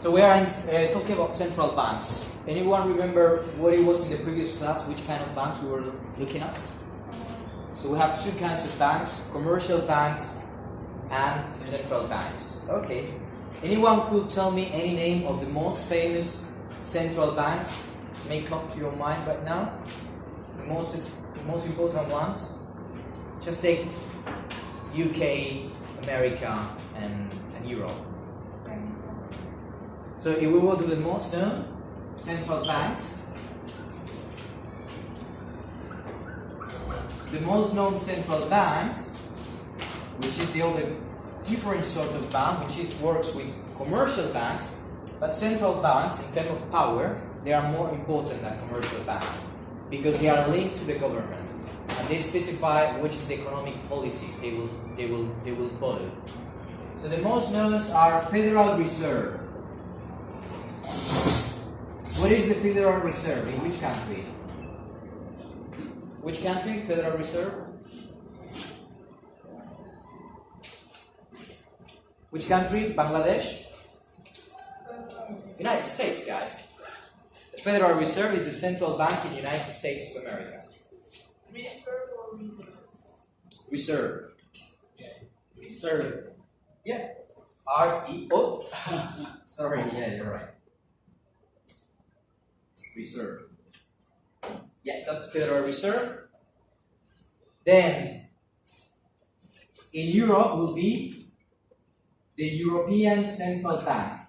So we are talking about central banks. Anyone remember what it was in the previous class, which kind of banks we were looking at? So we have two kinds of banks, commercial banks and central banks. Okay. Anyone could tell me any name of the most famous central banks may come to your mind right now? The most important ones? Just take UK, America, and Europe. So if we go to the most known central banks, the most known central banks, which is the other different sort of bank, which works with commercial banks, but central banks in terms of power, they are more important than commercial banks because they are linked to the government and they specify which is the economic policy they will follow. So the most known are Federal Reserve. What is the Federal Reserve? In which country? Which country? Federal Reserve? Which country? Bangladesh? United States, guys. The Federal Reserve is the central bank in the United States of America. Reserve or reserve? Reserve. Yeah. Reserve. Yeah. R-E-O. Sorry, yeah, you're right. Reserve. Yeah, that's the Federal Reserve. Then, in Europe will be the European Central Bank.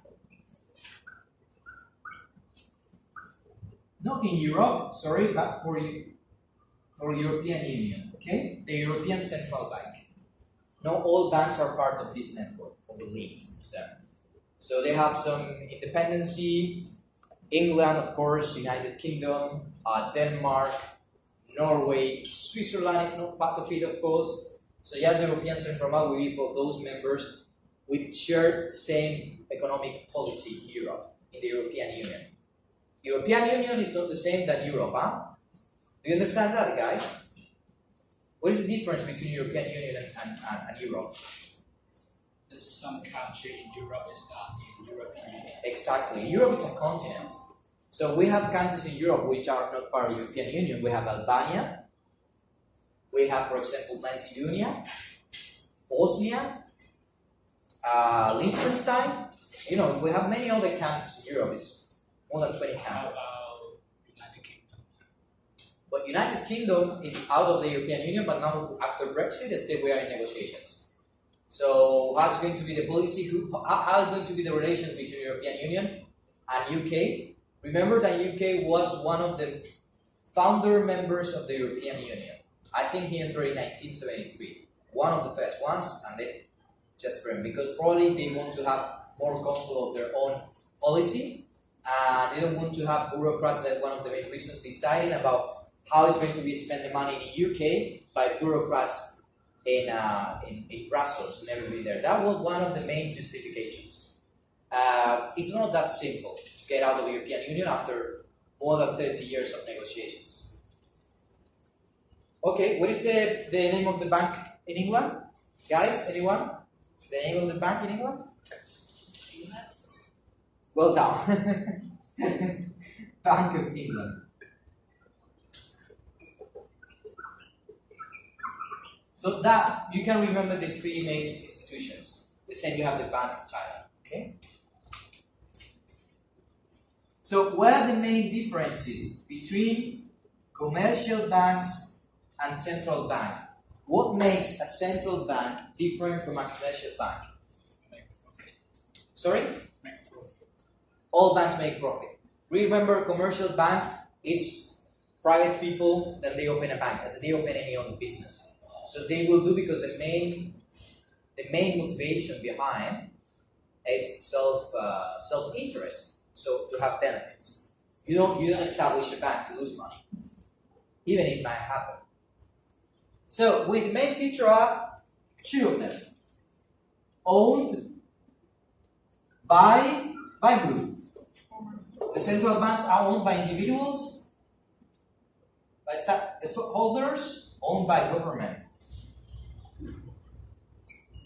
Not in Europe, sorry, but for European Union, okay? The European Central Bank. Not all banks are part of this network, or linked to them. So they have some independency. England, of course, United Kingdom, Denmark, Norway, Switzerland is not part of it, of course. So yes, the European Central Bank will be for those members with shared same economic policy in Europe, in the European Union. European Union is not the same than Europe, huh? Do you understand that, guys? What is the difference between European Union and Europe? There's some country in Europe is not in European Union. Exactly. Europe is a continent. So we have countries in Europe which are not part of the European Union. We have Albania. We have, for example, Macedonia, Bosnia, Liechtenstein. You know, we have many other countries in Europe. It's more than 20 countries. How about United Kingdom? But United Kingdom is out of the European Union, but now after Brexit, still we are in negotiations. So how is going to be the policy? How is going to be the relations between European Union and UK? Remember that UK was one of the founder members of the European Union. I think he entered in 1973. One of the first ones, and then just for him, because probably they want to have more control of their own policy. They don't want to have bureaucrats that one of the main reasons deciding about how it's going to be spent the money in the UK by bureaucrats in Brussels who never been there. That was one of the main justifications. It's not that simple to get out of the European Union after more than 30 years of negotiations. Okay, what is the name of the bank in England? Guys, anyone? The name of the bank in England? Well done. Bank of England. So that, you can remember these three main institutions. The same you have the Bank of Thailand, okay? So what are the main differences between commercial banks and central bank? What makes a central bank different from a commercial bank? Make profit. Sorry? Make profit. All banks make profit. Remember, commercial bank is private people, then they open a bank, as they open any other business. So they will do because the main motivation behind is self-interest. So to have benefits. You don't establish a bank to lose money, even if it might happen. So with the main feature are two of them. Owned by who? The central banks are owned by individuals, by stockholders, owned by government.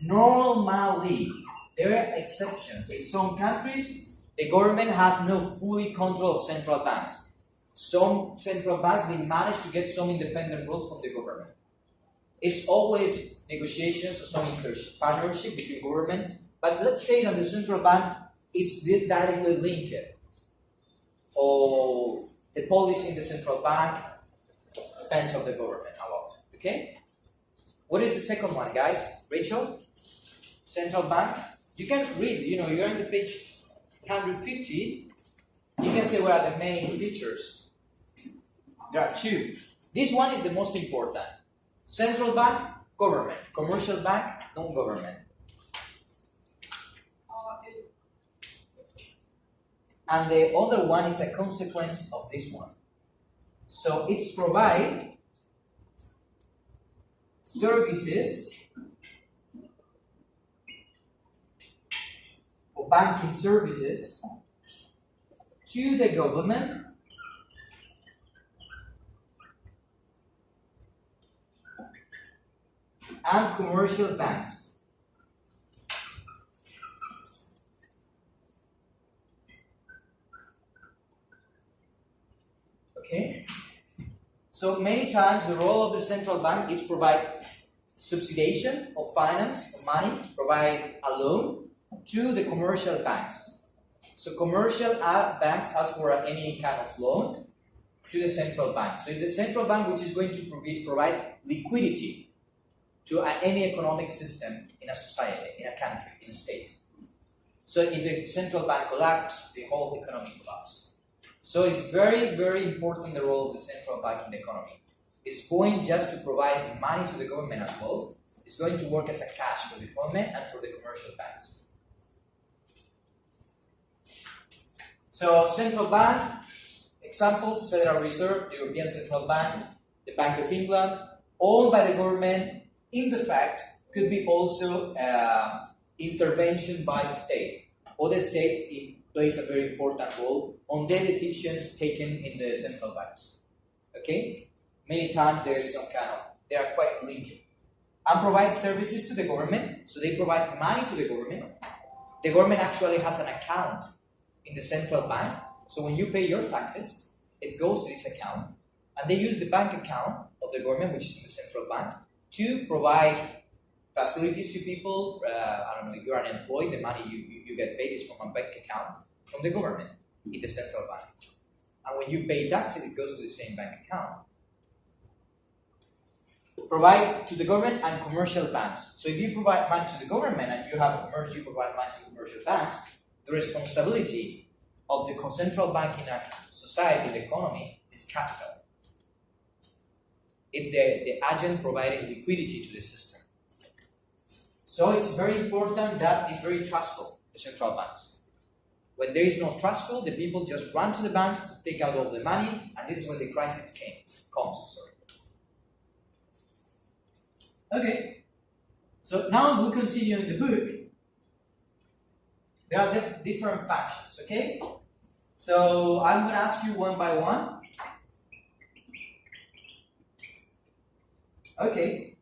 Normally, there are exceptions. In some countries, The government has no fully control of central banks. Some central banks, they manage to get some independent rules from the government. It's always negotiations or some partnership between government, but let's say that the central bank is directly linked, or the policy in the central bank depends on the government a lot. Okay? What is the second one, guys? Rachel? Central bank? You can read, you're on the page 150. You can say what are the main features. There are two. This one is the most important. Central bank, government. Commercial bank, non-government. And the other one is a consequence of this one. So it's provide services or banking services to the government and commercial banks. Okay? So many times the role of the central bank is provide subsidization of finance, of money, provide a loan to the commercial banks. So commercial banks ask for any kind of loan to the central bank. So it's the central bank which is going to provide liquidity to any economic system in a society, in a country, in a state. So if the central bank collapses, the whole economy collapses. So it's very, very important the role of the central bank in the economy. It's going just to provide money to the government as well. It's going to work as a cash for the government and for the commercial banks. So central bank, examples, Federal Reserve, the European Central Bank, the Bank of England, owned by the government, in the fact, could be also intervention by the state. Or the state plays a very important role on the decisions taken in the central banks. Okay? Many times there is some kind of, they are quite linked. And provide services to the government, so they provide money to the government. The government actually has an account in the central bank, so when you pay your taxes, it goes to this account, and they use the bank account of the government, which is in the central bank, to provide facilities to people. I don't know, if you're an employee, the money you get paid is from a bank account from the government in the central bank. And when you pay taxes, it goes to the same bank account. Provide to the government and commercial banks. So if you provide money to the government and you have you provide money to commercial banks, the responsibility of the central bank in a society, the economy, is capital. It's the agent providing liquidity to the system. So it's very important that it's very trustful, the central banks. When there is no trustful, the people just run to the banks to take out all the money, and this is when the crisis comes. Okay, so now we'll continue in the book. There are different functions, okay? So I'm going to ask you one by one. Okay.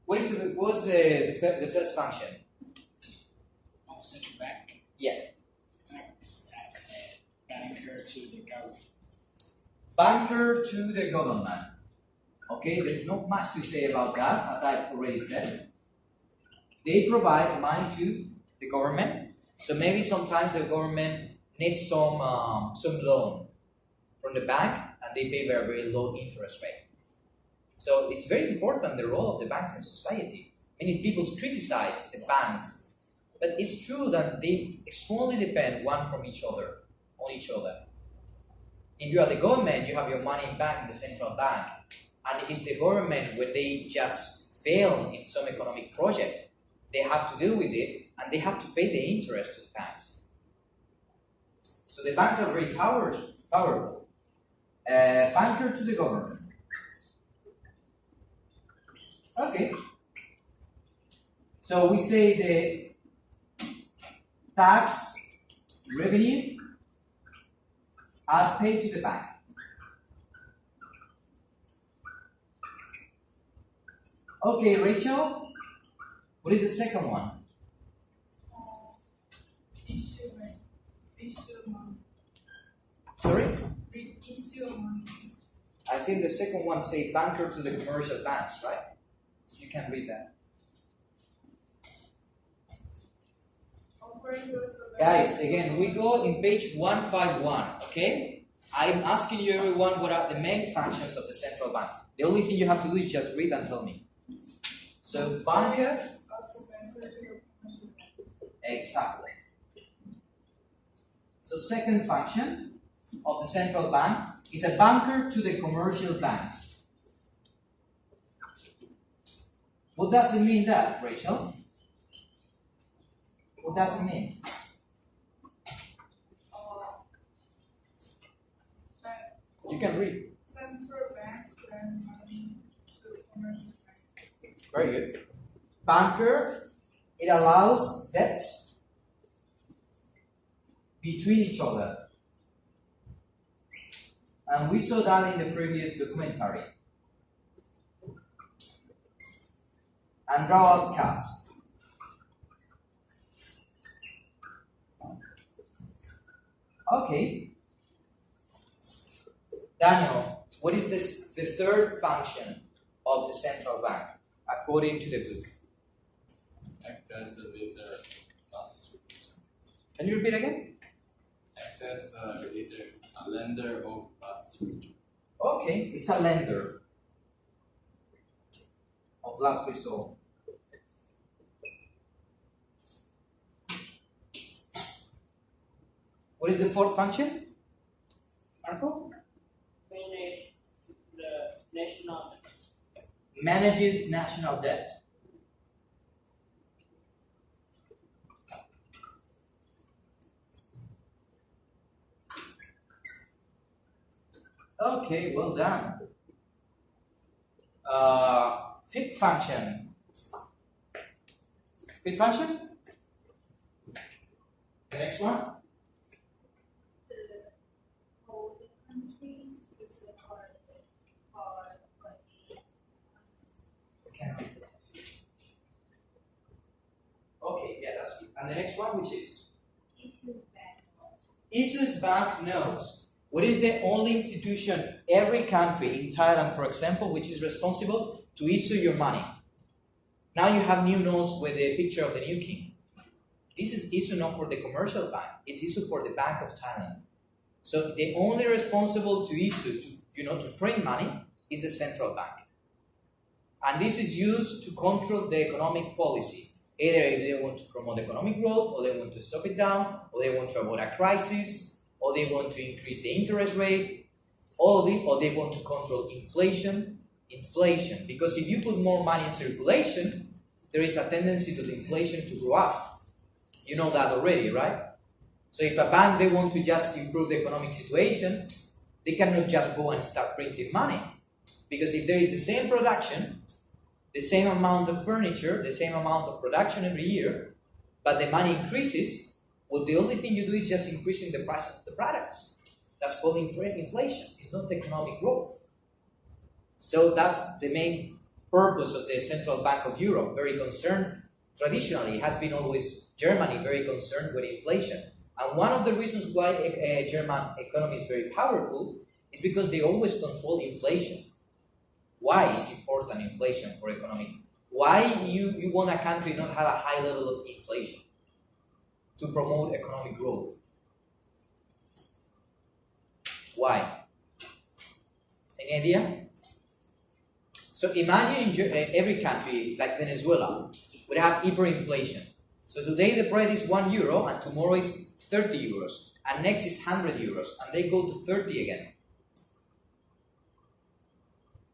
What's the first function? Of central bank. Yeah. Acts as a banker to the government. Banker to the government. Okay, there's not much to say about that, as I've already said. They provide money to the government. So maybe sometimes the government needs some loan from the bank, and they pay very, very low interest rate. So it's very important, the role of the banks in society. Many people criticize the banks, but it's true that they strongly depend one from each other, on each other. If you are the government, you have your money in bank, the central bank, and it is the government when they just fail in some economic project, they have to deal with it, and they have to pay the interest to the banks. So the banks are very powerful. Banker to the government. Okay. So we say the tax revenue are paid to the bank. Okay, Rachel, what is the second one? Insurance Reissue money. Sorry? Reissue money. I think the second one say banker to the commercial banks, right? So you can read that. Guys, again, we go in page 151, okay? I'm asking you everyone what are the main functions of the central bank. The only thing you have to do is just read and tell me. So, banker. Exactly. So, second function of the central bank is a banker to the commercial banks. What does it mean that, Rachel? What does it mean? You can read. Central bank lend money to commercial bank. Very good. Banker, it allows debts between each other. And we saw that in the previous documentary. And draw out cash. Okay. Daniel, what is the third function of the central bank according to the book? Act as a leader, Can you repeat again? act as a leader, a lender of last resort. Okay, it's a lender of last resort. What is the fourth function? Marco? Manage the national debt. Manages national debt. Okay, well done. Fifth function. Fifth function? The next one? All the countries use the card for Okay, yeah, that's good. And the next one, which is? issue banknotes. Issues banknotes. What is the only institution, every country, in Thailand, for example, which is responsible to issue your money? Now you have new notes with the picture of the new king. This is issued not for the commercial bank, it's issued for the Bank of Thailand. So the only responsible to issue, to print money is the central bank. And this is used to control the economic policy. Either if they want to promote economic growth, or they want to stop it down, or they want to avoid a crisis, or they want to increase the interest rate, or they want to control inflation. Because if you put more money in circulation, there is a tendency to the inflation to go up. You know that already, right? So if a bank, they want to just improve the economic situation, they cannot just go and start printing money. Because if there is the same production, the same amount of furniture, the same amount of production every year, but the money increases, well, the only thing you do is just increasing the price of the products. That's called inflation. It's not economic growth. So that's the main purpose of the Central Bank of Europe. Very concerned, traditionally, it has been always Germany very concerned with inflation. And one of the reasons why German economy is very powerful is because they always control inflation. Why is important inflation for economic? Why you want a country not have a high level of inflation? To promote economic growth. Why? Any idea? So imagine in every country like Venezuela would have hyperinflation. So today the price is €1 and tomorrow is 30 euros and next is 100 euros and they go to 30 again.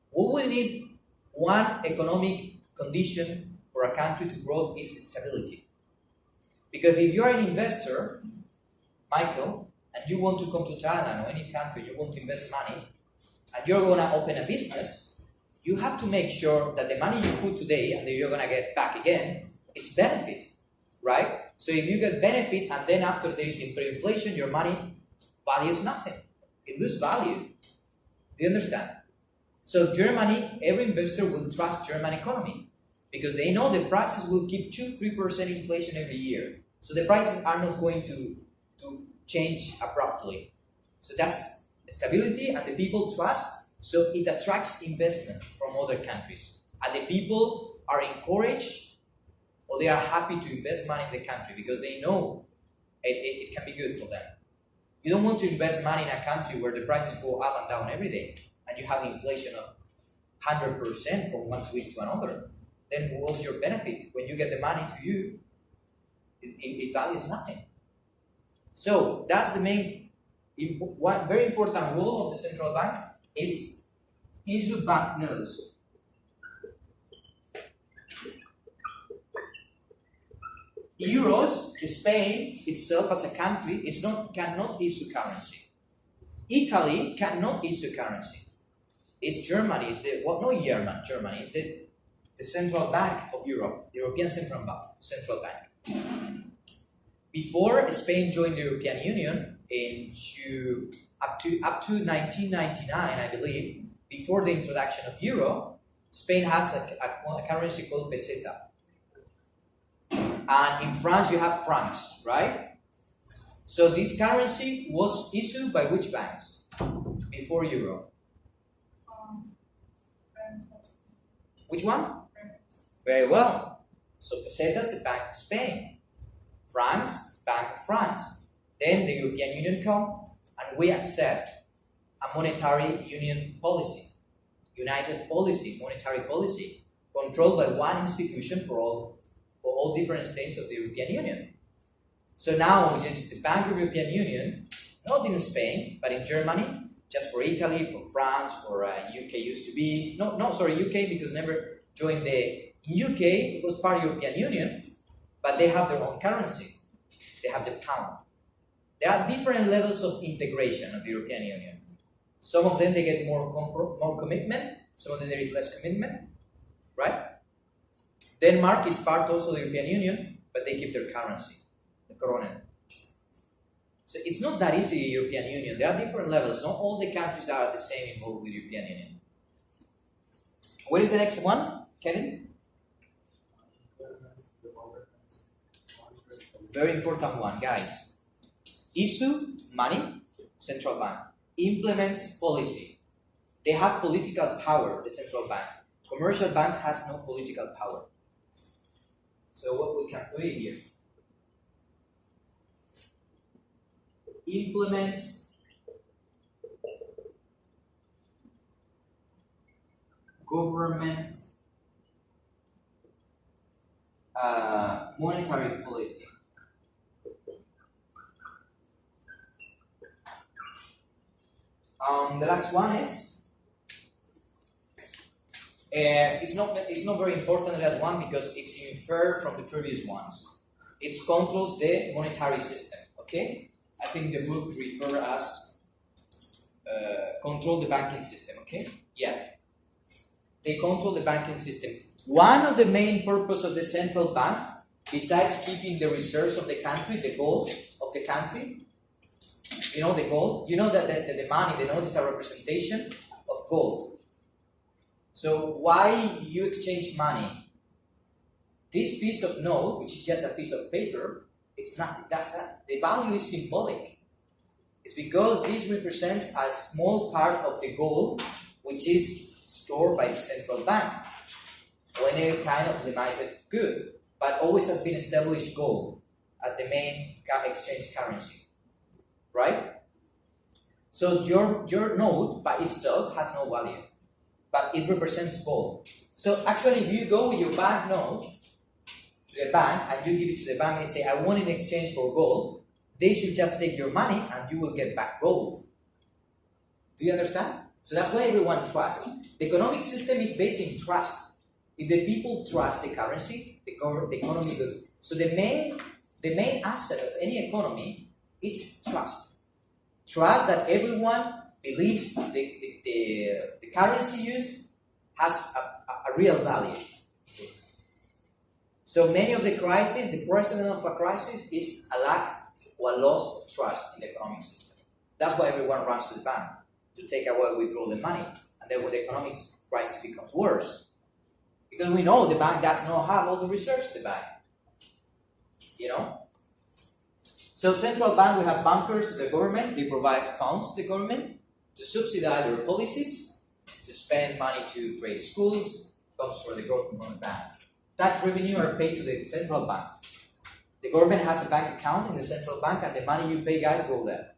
What we need, one economic condition for a country to grow is stability. Because if you're an investor, Michael, and you want to come to Thailand or any country, you want to invest money, and you're going to open a business, you have to make sure that the money you put today and that you're going to get back again, it's benefit, right? So if you get benefit and then after there is hyperinflation, your money values nothing. It loses value. Do you understand? So Germany, every investor will trust German economy because they know the prices will keep 2-3% inflation every year. So the prices are not going to change abruptly. So that's stability, and the people trust, so it attracts investment from other countries. And the people are encouraged, or they are happy to invest money in the country because they know it can be good for them. You don't want to invest money in a country where the prices go up and down every day, and you have inflation of 100% from one week to another. Then what's your benefit? When you get the money to you, it values nothing. So that's the main, one very important role of the central bank is issue banknotes. Euros, Spain itself as a country cannot issue currency. Italy cannot issue currency. It's Germany, Germany is the central bank of Europe, the European Central Bank. Before Spain joined the European Union up to 1999, I believe, before the introduction of euro, Spain has a currency called peseta. And in France you have francs, right? So this currency was issued by which banks before euro? Which one? Very well. So peseta is the Bank of Spain. France, Bank of France. Then the European Union come, and we accept a monetary union policy, united policy, monetary policy, controlled by one institution for all different states of the European Union. So now, which is the Bank of the European Union, not in Spain, but in Germany, just for Italy, for France, for UK used to be, UK because never joined in UK, it was part of the European Union, but they have their own currency. They have the pound. There are different levels of integration of the European Union. Some of them they get more commitment, some of them there is less commitment, right? Denmark is part also of the European Union, but they keep their currency, the kronen. So it's not that easy, the European Union. There are different levels. Not all the countries are the same involved with the European Union. What is the next one, Kevin? Very important one, guys. Issue money, central bank. Implements policy. They have political power, the central bank. Commercial banks has no political power. So what we can put in here? Implements government monetary policy. The last one is it's not very important, the last one, because it's inferred from the previous ones. It controls the monetary system. Okay, I think the book refer as control the banking system. Okay, yeah, they control the banking system. One of the main purpose of the central bank, besides keeping the reserves of the country, the gold of the country. You know the gold? You know that the money, the note is a representation of gold. So why you exchange money? This piece of note, which is just a piece of paper, it's not, the value is symbolic. It's because this represents a small part of the gold which is stored by the central bank or any kind of limited good, but always has been established gold as the main exchange currency. Right? So your note by itself has no value, but it represents gold. So actually, if you go with your bank note to the bank and you give it to the bank and say, I want it in exchange for gold, they should just take your money and you will get back gold. Do you understand? So that's why everyone trusts. The economic system is based in trust. If the people trust the currency, the economy will. So the main asset of any economy is trust. Trust that everyone believes the currency used has a real value. So many of the crises, the present of a crisis is a lack or a loss of trust in the economic system. That's why everyone runs to the bank to take away, withdraw the money. And then when the economic crisis becomes worse, because we know the bank does not have all the reserves in the bank. You know? So central bank, we have bankers to the government. They provide funds to the government to subsidize their policies, to spend money to create schools, comes from the growth from the bank. Tax revenue are paid to the central bank. The government has a bank account in the central bank, and the money you pay, guys, go there.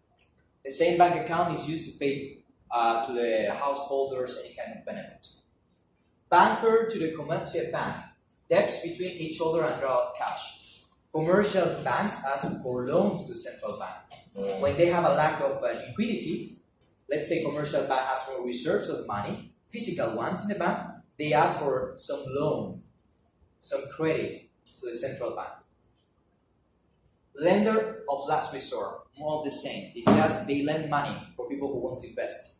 The same bank account is used to pay to the householders any kind of benefits. Banker to the commercial bank. Debts between each other and draw out cash. Commercial banks ask for loans to the central bank. When they have a lack of liquidity, let's say commercial bank has more reserves of money, physical ones in the bank, they ask for some loan, some credit to the central bank. Lender of last resort, more of the same. It's just they lend money for people who want to invest.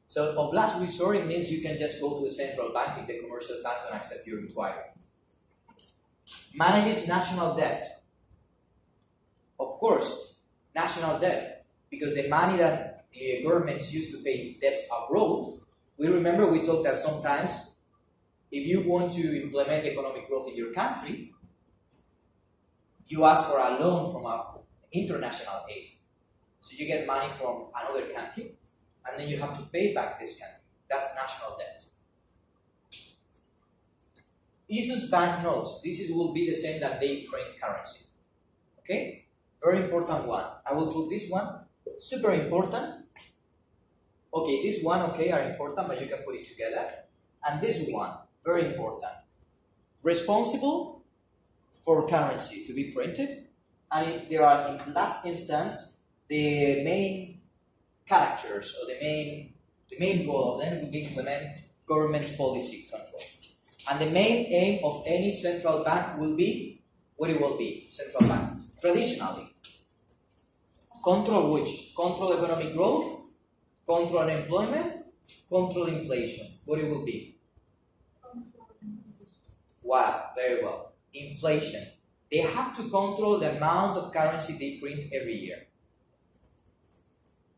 So of last resort, it means you can just go to the central bank if the commercial banks don't accept your inquiry. Manages national debt. Of course, national debt, because the money that the governments use to pay debts abroad, we talked that sometimes if you want to implement economic growth in your country, you ask for a loan from an international aid. So you get money from another country, and then you have to pay back this country. That's national debt. Issues banknotes. This will be the same that they print currency. Okay? Very important one. I will put this one. Super important. Okay, this one, okay, are important, but you can put it together. And this one, very important. Responsible for currency to be printed. And there are, in last instance, the main characters or the main goal of them will be implement government's policy control. And the main aim of any central bank will be, what it will be, central bank, traditionally. Control which? Control economic growth, control unemployment, control inflation. What it will be? Wow, very well. Inflation. They have to control the amount of currency they print every year.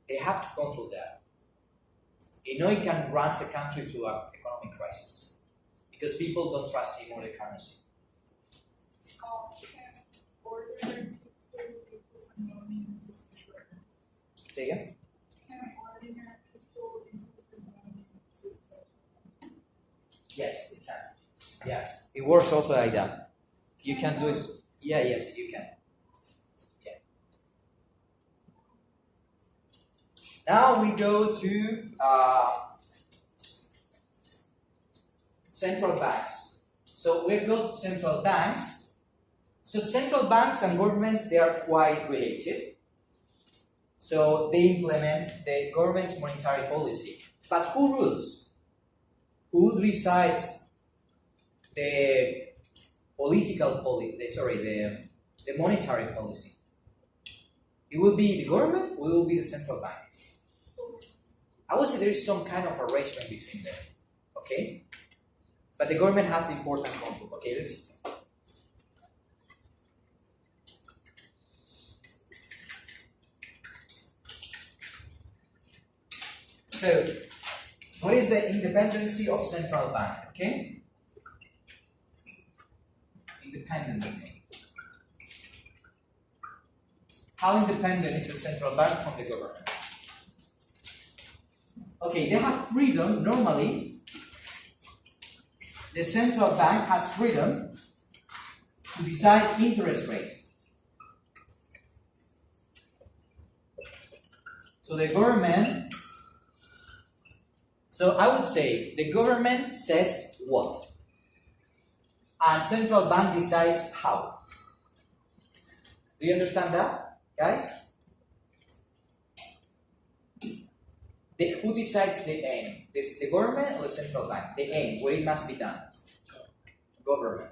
They have to control that. You know, it can run the country to an economic crisis because people don't trust anymore the currency. Say again? Yes, it can. Yeah, it works also like that. You can do it. Yeah, yes, you can. Yeah. Now we go to central banks. So we've got central banks. So central banks and governments, they are quite related. So they implement the government's monetary policy. But who rules? Who decides the political policy? The monetary policy? It will be the government, or it will be the central bank? I would say there is some kind of arrangement between them. Okay? But the government has the important control. Okay, let's. So, what is the independency of central bank? Okay? Independency. How independent is the central bank from the government? Okay, they have freedom. Normally, the central bank has freedom to decide interest rate. So the government, so I would say the government says what? And central bank decides how. Do you understand that, guys? Who decides the aim? The government or the central bank? The aim, where it must be done. Government.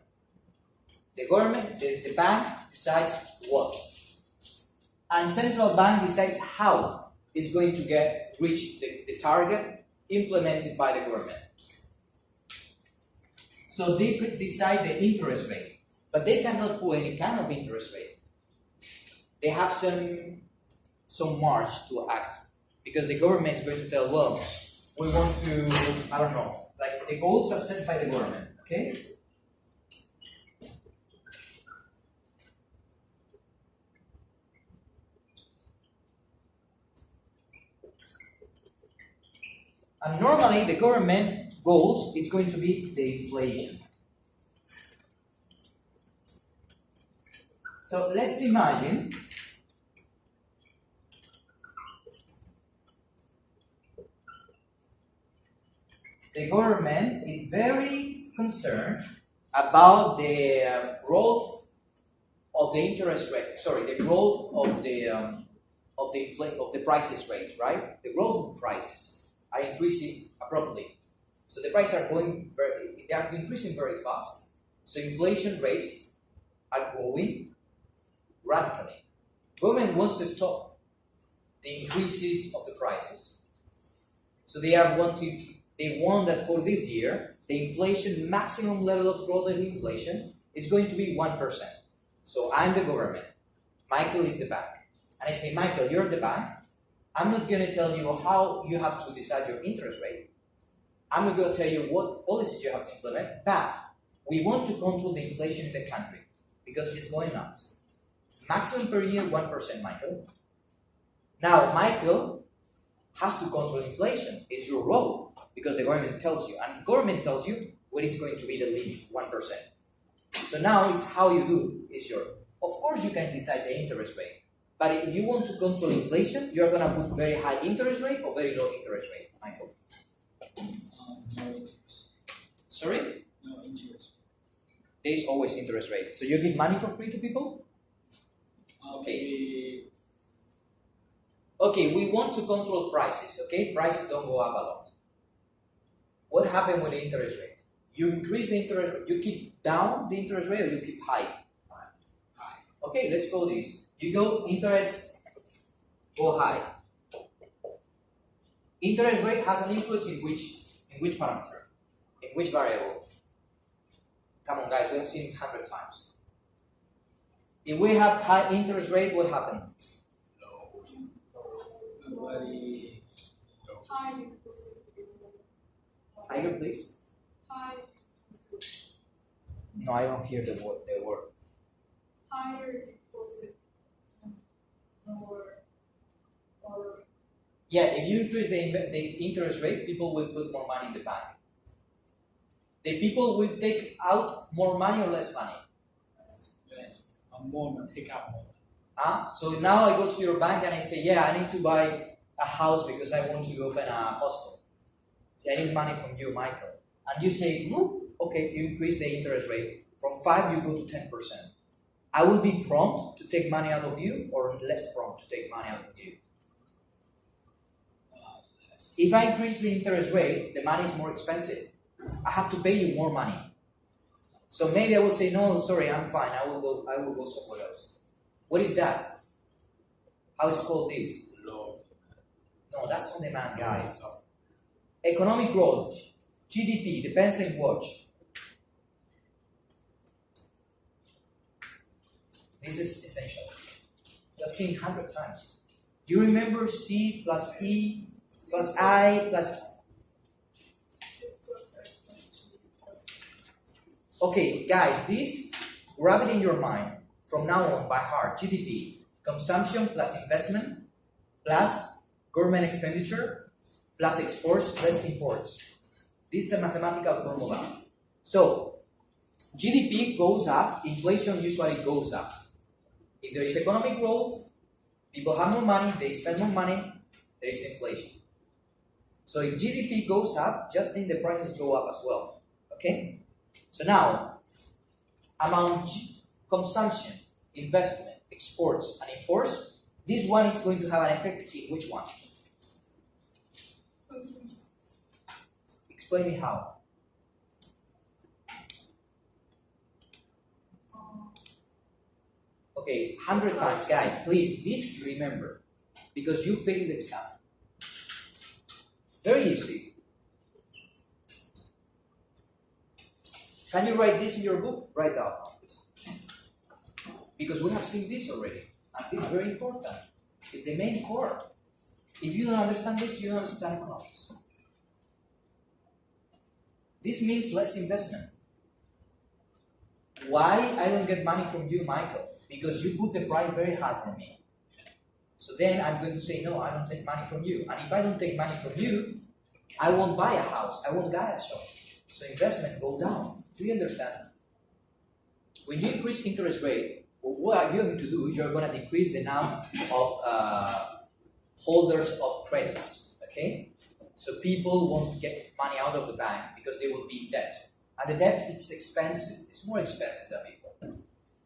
The government, the bank decides what. And central bank decides how it's going to reach the target implemented by the government. So they could decide the interest rate, but they cannot put any kind of interest rate. They have some march to act, because the government is going to tell, well, we want to, I don't know, like the goals are set by the government, okay? And normally the government goals is going to be the inflation. So let's imagine the government is very concerned about the growth of the interest rate. Sorry, the growth of the prices rate, right? The growth of prices are increasing abruptly. So the prices are they are increasing very fast. So inflation rates are growing radically. Government wants to stop the increases of the prices. So they want that for this year, the inflation maximum level of growth of inflation is going to be 1%. So I'm the government. Michael is the bank. And I say, Michael, you're the bank. I'm not going to tell you how you have to decide your interest rate. I'm not going to tell you what policies you have to implement. But we want to control the inflation in the country because it's going nuts. Maximum per year, 1%, Michael. Now, Michael has to control inflation. It's your role because the government tells you. And the government tells you what is going to be the limit, 1%. So now it's how you do is your. Of course, you can decide the interest rate. But if you want to control inflation, you're going to put very high interest rate or very low interest rate, Michael. No interest. Sorry? No interest. There is always interest rate. So you give money for free to people? Okay. Okay, we want to control prices, okay? Prices don't go up a lot. What happened with the interest rate? You increase the interest rate, you keep down the interest rate or you keep high? High. Okay, let's go this. You go interest, go high. Interest rate has an influence in which parameter? In which variable? Come on guys, we have seen it 100 times. If we have high interest rate, what happened? Nobody. High. Higher, please. High. No, I don't hear the word. Higher deposit. Or Yeah, if you increase the interest rate, people will put more money in the bank. The people will take out more money or less money. Yes. More take out more. So now I go to your bank and I say, yeah, I need to buy a house because I want to open a hostel. So I need money from you, Michael. And you say, okay, you increase the interest rate. From 5, you go to 10%. I will be prompt to take money out of you or less prompt to take money out of you. Yes. If I increase the interest rate, the money is more expensive. I have to pay you more money. So maybe I will say, no, sorry, I'm fine. I will go somewhere else. What is that? How is called this? Low. No, that's on demand, guys. Economic growth, GDP, depends on what. This is essential. You have seen 100 times. You remember C plus E plus I plus. Okay, guys, this grab it in your mind from now on by heart. GDP, consumption plus investment plus government expenditure plus exports plus imports. This is a mathematical formula. So, GDP goes up, inflation usually goes up. If there is economic growth, people have more money, they spend more money, there is inflation. So if GDP goes up, just think the prices go up as well. Okay? So now, amount consumption, investment, exports, and imports, this one is going to have an effect in which one? Explain me how. Okay, 100 times, guys, please, this remember, because you failed the exam. Very easy. Can you write this in your book? Write down. Because we have seen this already, and this is very important. It's the main core. If you don't understand this, you don't understand economics. This means less investment. Why I don't get money from you, Michael? Because you put the price very high for me. So then I'm going to say, no, I don't take money from you. And if I don't take money from you, I won't buy a house, I won't buy a shop. So investment go down. Do you understand? When you increase interest rate, what you're going to do is you're going to decrease the number of holders of credits. Okay? So people won't get money out of the bank because they will be in debt. And the debt is expensive. It's more expensive than before.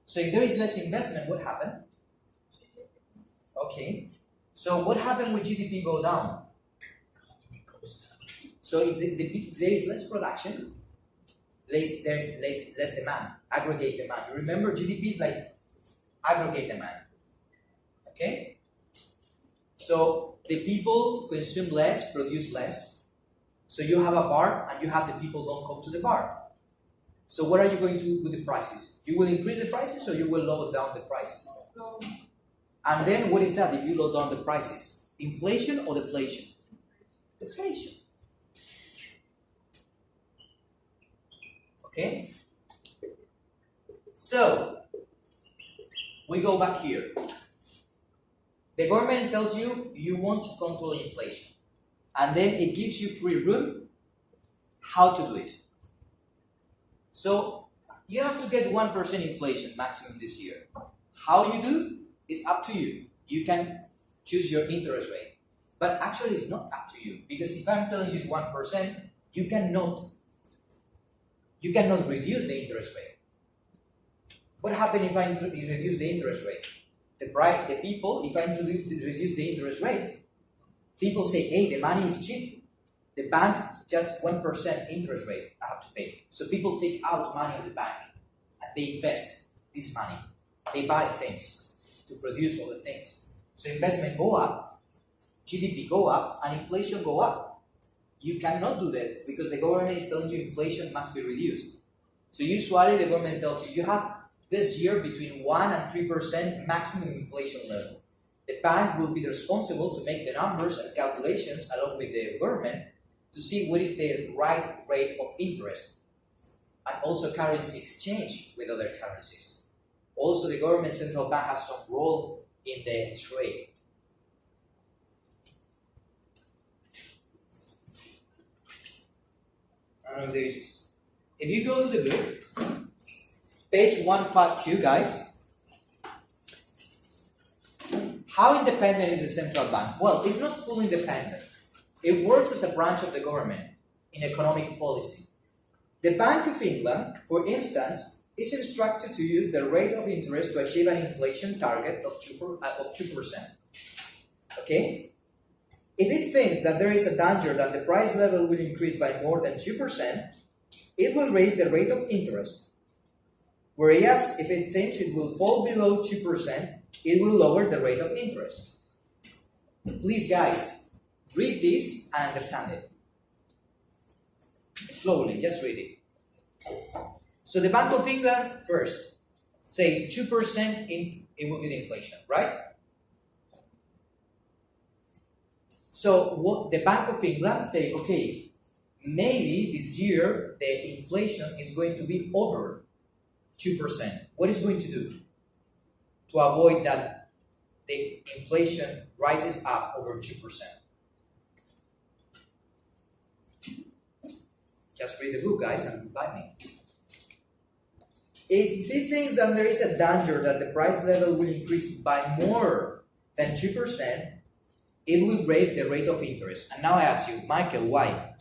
So if there is less investment, what happened? Okay. So what happened when GDP go down? So if there is less production, there's less demand, aggregate demand. You remember GDP is like aggregate demand. Okay? So the people consume less, produce less. So you have a bar and you have the people don't come to the bar. So what are you going to do with the prices? You will increase the prices or you will lower down the prices? And then what is that if you lower down the prices? Inflation or deflation? Deflation. Okay? So, we go back here. The government tells you you want to control inflation. And then it gives you free room how to do it. So, you have to get 1% inflation maximum this year. How you do is up to you. You can choose your interest rate. But actually it's not up to you. Because if I'm telling you 1%, you cannot reduce the interest rate. What happens if I reduce the interest rate? The people, if I reduce the interest rate, people say, hey, the money is cheap. The bank, just 1% interest rate I have to pay. So people take out money in the bank and they invest this money. They buy things to produce all the things. So investment go up, GDP go up, and inflation go up. You cannot do that because the government is telling you inflation must be reduced. So usually the government tells you have this year between 1 and 3% maximum inflation level. The bank will be responsible to make the numbers and calculations along with the government to see what is the right rate of interest. And also currency exchange with other currencies. Also the government central bank has some role in the trade. If you go to the book, page 152, guys. How independent is the central bank? Well, it's not fully independent. It works as a branch of the government in economic policy. The Bank of England, for instance, is instructed to use the rate of interest to achieve an inflation target of 2%. Okay? If it thinks that there is a danger that the price level will increase by more than 2%, it will raise the rate of interest. Whereas if it thinks it will fall below 2%, it will lower the rate of interest. Please, guys, read this and understand it. Slowly, just read it. So the Bank of England first says 2% it will be the inflation, right? So what the Bank of England say, okay, maybe this year the inflation is going to be over 2%. What is going to do to avoid that the inflation rises up over 2%? Just read the book, guys, and reply me. If he thinks that there is a danger that the price level will increase by more than 2%, it will raise the rate of interest. And now I ask you, Michael, why?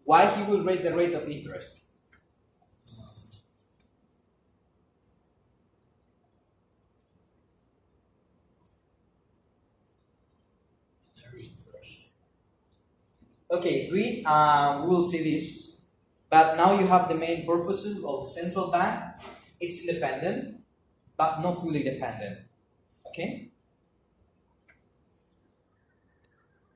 Why he will raise the rate of interest? Read first. Okay, read, we will see this. But now you have the main purposes of the central bank. It's independent, but not fully dependent. Okay?